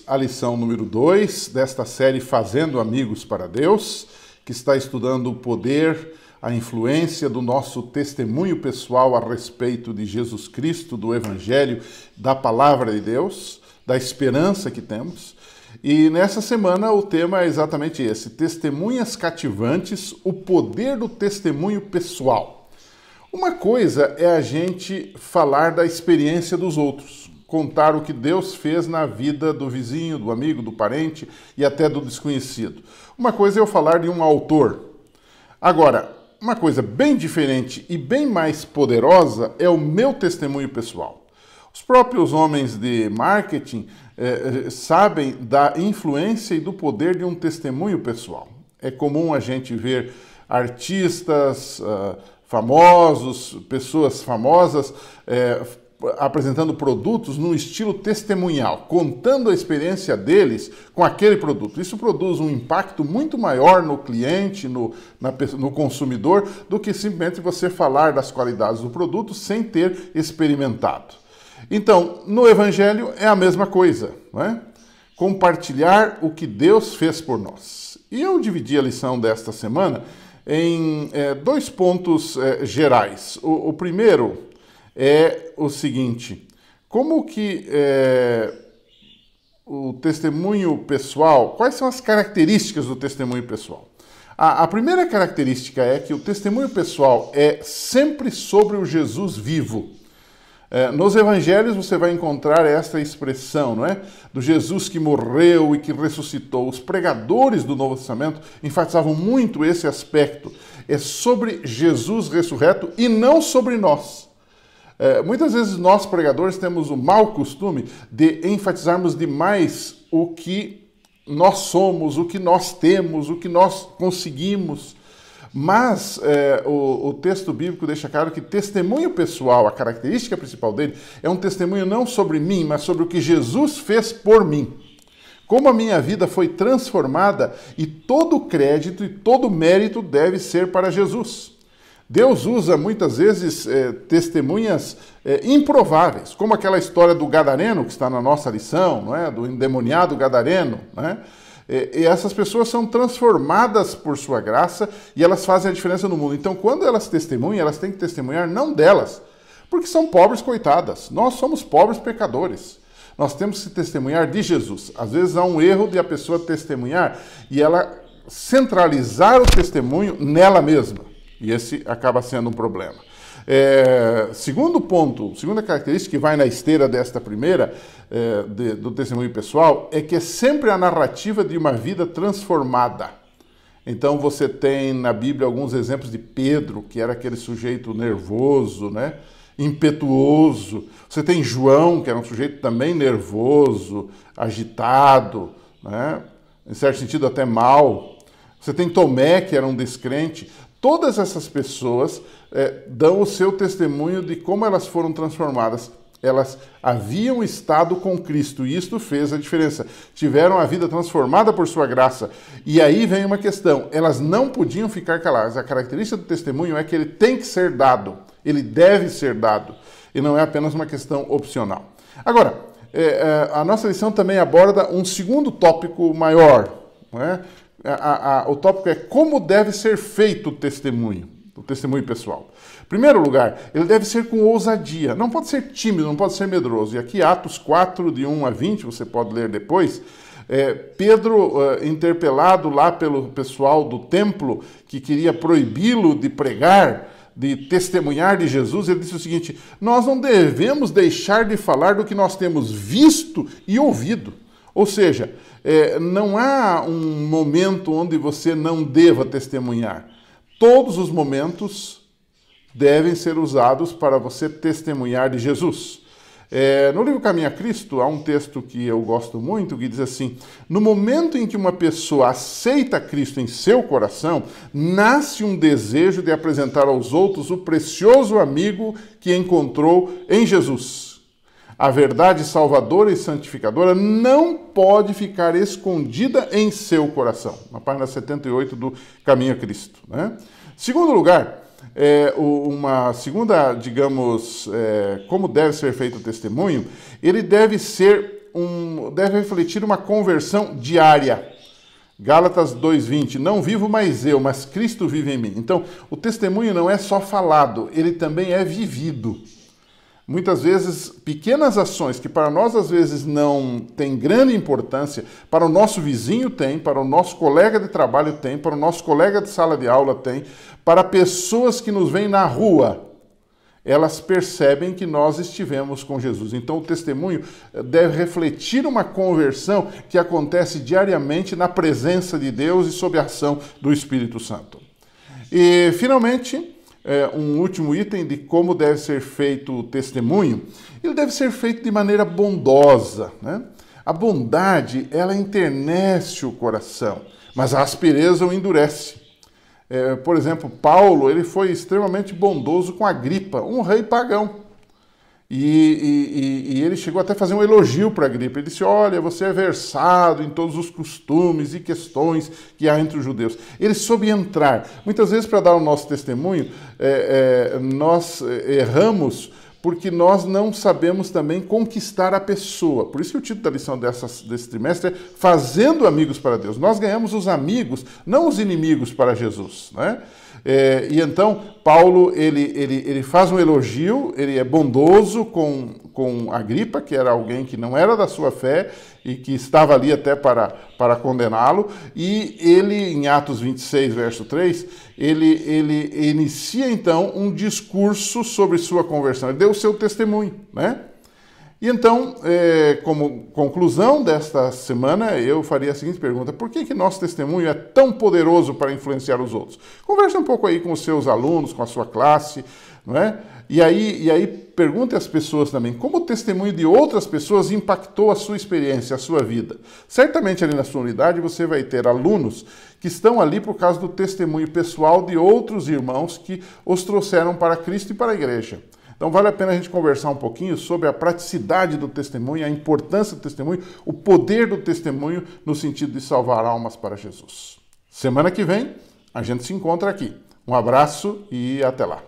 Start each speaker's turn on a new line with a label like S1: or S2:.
S1: a lição número 2 desta série Fazendo Amigos para Deus, que está estudando o poder, a influência do nosso testemunho pessoal a respeito de Jesus Cristo, do Evangelho, da Palavra de Deus, da esperança que temos. E nessa semana o tema é exatamente esse: testemunhas cativantes, o poder do testemunho pessoal. Uma coisa é a gente falar da experiência dos outros, contar o que Deus fez na vida do vizinho, do amigo, do parente e até do desconhecido. Uma coisa é eu falar de um autor. Agora, uma coisa bem diferente e bem mais poderosa é o meu testemunho pessoal. Os próprios homens de marketing sabem da influência e do poder de um testemunho pessoal. É comum a gente ver artistas famosos, pessoas famosas apresentando produtos num estilo testemunhal, contando a experiência deles com aquele produto. Isso produz um impacto muito maior no cliente, no consumidor, do que simplesmente você falar das qualidades do produto sem ter experimentado. Então, no Evangelho é a mesma coisa, não é? Compartilhar o que Deus fez por nós. E eu dividi a lição desta semana em dois pontos gerais. O primeiro é o seguinte: como que o testemunho pessoal, quais são as características do testemunho pessoal? A primeira característica é que o testemunho pessoal é sempre sobre o Jesus vivo. Nos evangelhos você vai encontrar essa expressão, não é? Do Jesus que morreu e que ressuscitou. Os pregadores do Novo Testamento enfatizavam muito esse aspecto. É sobre Jesus ressurreto e não sobre nós. Muitas vezes nós, pregadores, temos o mau costume de enfatizarmos demais o que nós somos, o que nós temos, o que nós conseguimos. Mas o texto bíblico deixa claro que testemunho pessoal, a característica principal dele, é um testemunho não sobre mim, mas sobre o que Jesus fez por mim. Como a minha vida foi transformada e todo o crédito e todo o mérito deve ser para Jesus. Deus usa muitas vezes testemunhas improváveis, como aquela história do gadareno que está na nossa lição, não é? Do endemoniado gadareno, não é? E essas pessoas são transformadas por sua graça e elas fazem a diferença no mundo. Então, quando elas testemunham, elas têm que testemunhar não delas, porque são pobres coitadas. Nós somos pobres pecadores. Nós temos que testemunhar de Jesus. Às vezes há um erro de a pessoa testemunhar e ela centralizar o testemunho nela mesma. E esse acaba sendo um problema. Segundo ponto, segunda característica que vai na esteira desta primeira, do testemunho pessoal, é que é sempre a narrativa de uma vida transformada. Então você tem na Bíblia alguns exemplos de Pedro, que era aquele sujeito nervoso, né? Impetuoso. Você tem João, que era um sujeito também nervoso, agitado, né? Em certo sentido até mau. Você tem Tomé, que era um descrente. Todas essas pessoas dão o seu testemunho de como elas foram transformadas. Elas haviam estado com Cristo e isto fez a diferença. Tiveram a vida transformada por sua graça. E aí vem uma questão: elas não podiam ficar caladas. A característica do testemunho é que ele tem que ser dado. Ele deve ser dado. E não é apenas uma questão opcional. Agora, a nossa lição também aborda um segundo tópico maior, não é? O tópico é como deve ser feito o testemunho pessoal. Em primeiro lugar, ele deve ser com ousadia. Não pode ser tímido, não pode ser medroso. E aqui Atos 4, de 1 a 20, você pode ler depois. Pedro, interpelado lá pelo pessoal do templo, que queria proibi-lo de pregar, de testemunhar de Jesus, ele disse o seguinte: nós não devemos deixar de falar do que nós temos visto e ouvido. Ou seja, não há um momento onde você não deva testemunhar. Todos os momentos devem ser usados para você testemunhar de Jesus. No livro Caminho a Cristo, há um texto que eu gosto muito, que diz assim: no momento em que uma pessoa aceita Cristo em seu coração, nasce um desejo de apresentar aos outros o precioso amigo que encontrou em Jesus. A verdade salvadora e santificadora não pode ficar escondida em seu coração. Na página 78 do Caminho a Cristo, né? Segundo lugar, uma segunda, digamos, como deve ser feito o testemunho, ele deve ser deve refletir uma conversão diária. Gálatas 2:20, não vivo mais eu, mas Cristo vive em mim. Então, o testemunho não é só falado, ele também é vivido. Muitas vezes, pequenas ações que para nós às vezes não têm grande importância, para o nosso vizinho tem, para o nosso colega de trabalho tem, para o nosso colega de sala de aula tem, para pessoas que nos veem na rua, elas percebem que nós estivemos com Jesus. Então o testemunho deve refletir uma conversão que acontece diariamente na presença de Deus e sob a ação do Espírito Santo. E, finalmente, um último item de como deve ser feito o testemunho. Ele deve ser feito de maneira bondosa, né? A bondade, ela enternece o coração, mas a aspereza o endurece. Por exemplo, Paulo, ele foi extremamente bondoso com Agripa, um rei pagão. E ele chegou até a fazer um elogio para Agripa. Ele disse, olha, você é versado em todos os costumes e questões que há entre os judeus. Ele soube entrar. Muitas vezes, para dar o nosso testemunho, nós erramos porque nós não sabemos também conquistar a pessoa. Por isso que o título da lição desse trimestre é Fazendo Amigos para Deus. Nós ganhamos os amigos, não os inimigos para Jesus, né? E então, Paulo, ele faz um elogio, ele é bondoso com Agripa, que era alguém que não era da sua fé e que estava ali até para condená-lo, e ele, em Atos 26, verso 3, ele inicia então um discurso sobre sua conversão, ele deu o seu testemunho, né? E então, como conclusão desta semana, eu faria a seguinte pergunta: por que nosso testemunho é tão poderoso para influenciar os outros? Converse um pouco aí com os seus alunos, com a sua classe, não é? E aí pergunte às pessoas também, como o testemunho de outras pessoas impactou a sua experiência, a sua vida. Certamente ali na sua unidade você vai ter alunos que estão ali por causa do testemunho pessoal de outros irmãos que os trouxeram para Cristo e para a igreja. Então vale a pena a gente conversar um pouquinho sobre a praticidade do testemunho, a importância do testemunho, o poder do testemunho no sentido de salvar almas para Jesus. Semana que vem a gente se encontra aqui. Um abraço e até lá.